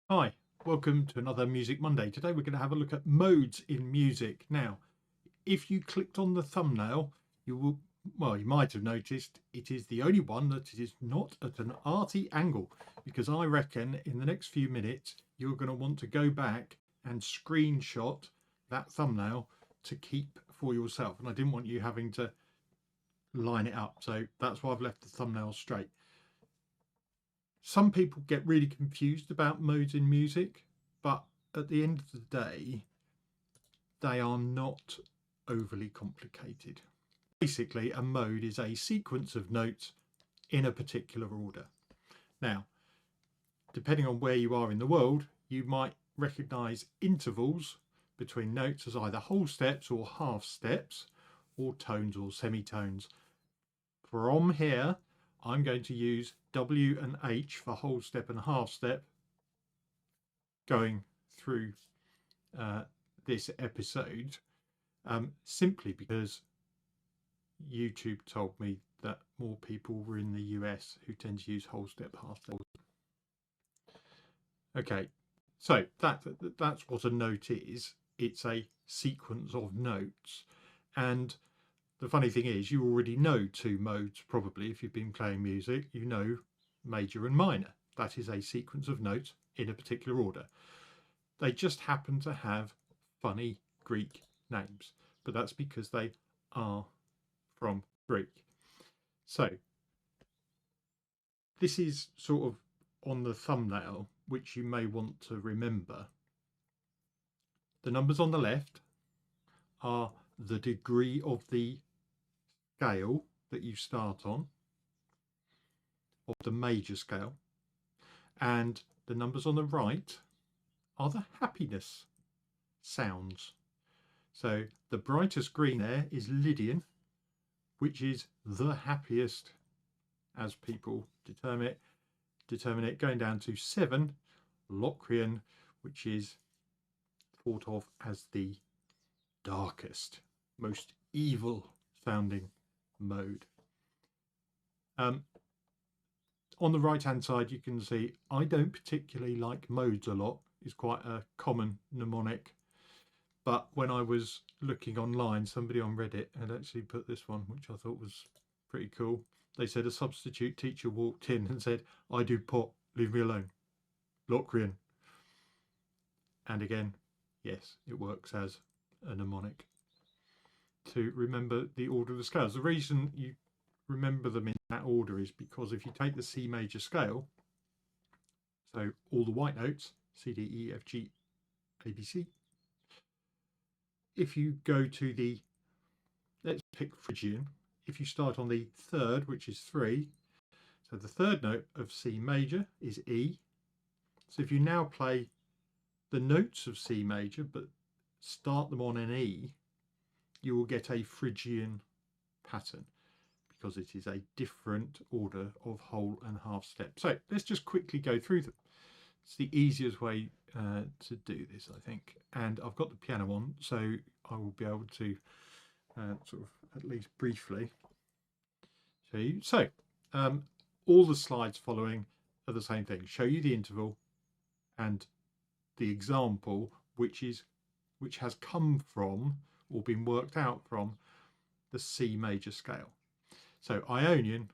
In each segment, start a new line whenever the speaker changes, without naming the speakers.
Hi, welcome to another Music Monday. Today we're going to have a look at modes in music. Now, if you clicked on the thumbnail, you might have noticed it is the only one that it is not at an arty angle, because I reckon in the next few minutes you're going to want to go back and screenshot that thumbnail to keep for yourself. And I didn't want you having to line it up, so that's why I've left the thumbnail straight. Some people get really confused about modes in music, but at the end of the day, they are not overly complicated. Basically, a mode is a sequence of notes in a particular order. Now, depending on where you are in the world, you might recognize intervals between notes as either whole steps or half steps, or tones or semitones. From here, I'm going to use W and H for whole step and half step going through this episode, simply because YouTube told me that more people were in the US who tend to use whole step, half step. Okay, so that's what a note is. It's a sequence of notes, and the funny thing is, you already know two modes probably. If you've been playing music, you know major and minor. That is a sequence of notes in a particular order. They just happen to have funny Greek names, but that's because they are from Greek. So this is sort of on the thumbnail, which you may want to remember. The numbers on the left are the degree of the scale that you start on, of the major scale, and the numbers on the right are the happiness sounds. So the brightest green there is Lydian, which is the happiest as people determine it, going down to 7, Locrian, which is thought of as the darkest, most evil sounding mode. On the right hand side you can see I don't particularly like modes a lot. It's quite a common mnemonic, but when I was looking online, somebody on Reddit had actually put this one, which I thought was pretty cool. They said a substitute teacher walked in and said, "I do pot, leave me alone, Locrian." And again, yes, it works as a mnemonic to remember the order of the scales. The reason you remember them in that order is because if you take the C major scale, so all the white notes, C, D, E, F, G, A, B, C, if you go to the, let's pick Phrygian, if you start on the third, which is 3, so the third note of C major is E. So if you now play the notes of C major but start them on an E, you will get a Phrygian pattern because it is a different order of whole and half step. So let's just quickly go through them. It's the easiest way to do this, I think. And I've got the piano on, so I will be able to sort of at least briefly show you. So all the slides following are the same thing. Show you the interval and the example, which has come from or been worked out from the C major scale. So Ionian,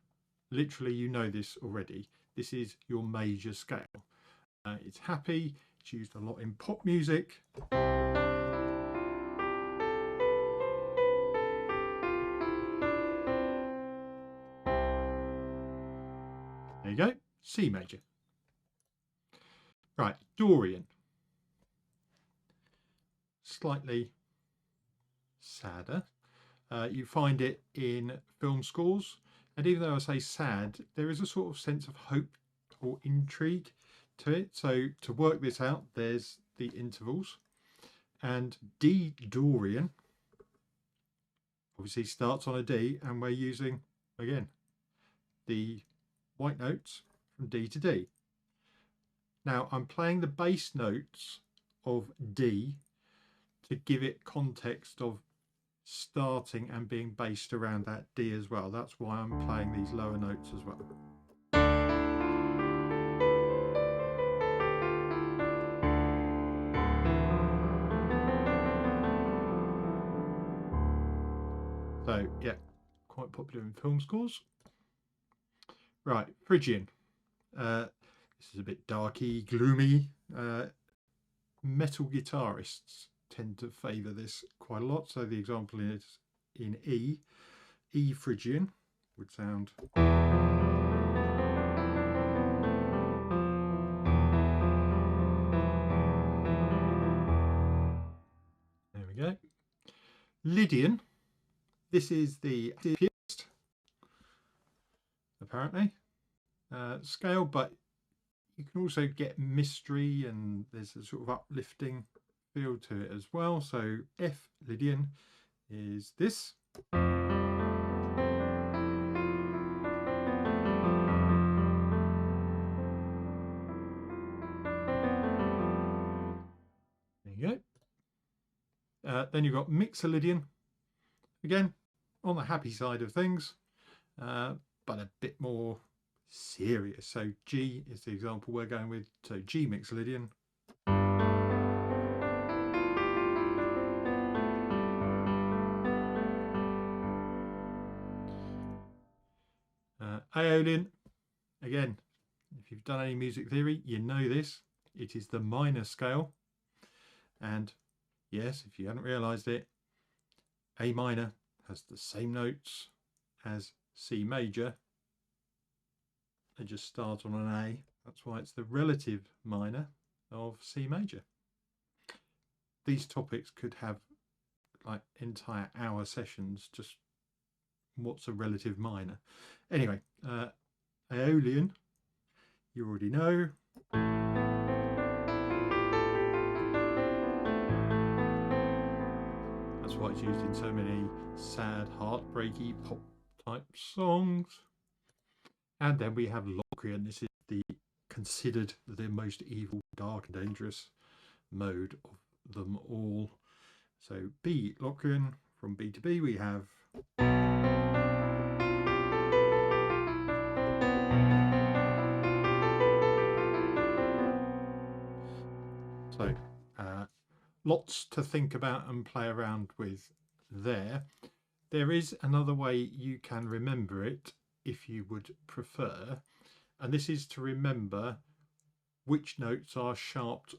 literally, you know this already. This is your major scale. It's happy. It's used a lot in pop music. There you go, C major. Right, Dorian. Slightly sadder. You find it in film scores, and even though I say sad, there is a sort of sense of hope or intrigue to it. So to work this out, there's the intervals. And D Dorian obviously starts on a D, and we're using, again, the white notes from D to D. Now I'm playing the bass notes of D to give it context of starting and being based around that D as well. That's why I'm playing these lower notes as well. So yeah, quite popular in film scores. Right, Phrygian. This is a bit darky, gloomy. Metal guitarists tend to favour this quite a lot. So the example is in E. E Phrygian would sound. There we go. Lydian. This is the deepest, apparently, scale, but you can also get mystery and there's a sort of uplifting feel to it as well. So F Lydian is this. There you go. Then you've got Mixolydian. Again, on the happy side of things, but a bit more serious. So G is the example we're going with. So G Mixolydian. Aeolian. Again, if you've done any music theory, you know this. It is the minor scale. And yes, if you hadn't realised it, A minor has the same notes as C major. They just start on an A. That's why it's the relative minor of C major. These topics could have like entire hour sessions, just what's a relative minor. Anyway, Aeolian, you already know. That's why it's used in so many sad, heartbreaky pop type songs. And then we have Locrian. This is considered the most evil, dark and dangerous mode of them all. So B Locrian. From B to B we have so lots to think about and play around with there. There is another way you can remember it if you would prefer, and this is to remember which notes are sharped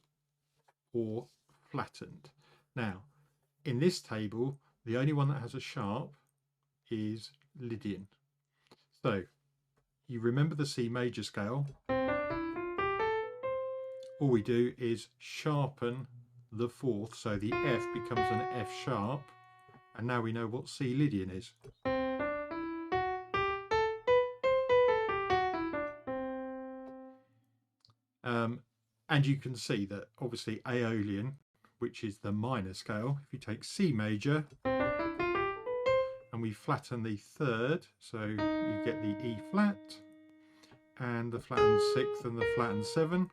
or flattened. Now, in this table, the only one that has a sharp is Lydian. So you remember the C major scale. All we do is sharpen the fourth, so the F becomes an F sharp, and now we know what C Lydian is. And you can see that obviously Aeolian, which is the minor scale, if you take C major and we flatten the third, so you get the E flat and the flattened sixth and the flattened seven.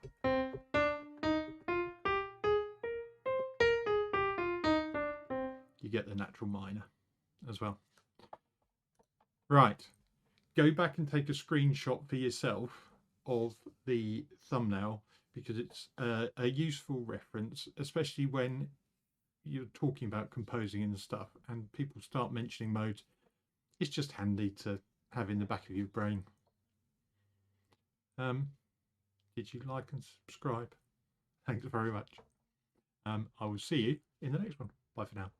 You get the natural minor as well. Right, go back and take a screenshot for yourself of the thumbnail, because it's a useful reference, especially when you're talking about composing and stuff and people start mentioning modes. It's just handy to have in the back of your brain. Did you like and subscribe? Thanks very much. I will see you in the next one. Bye for now.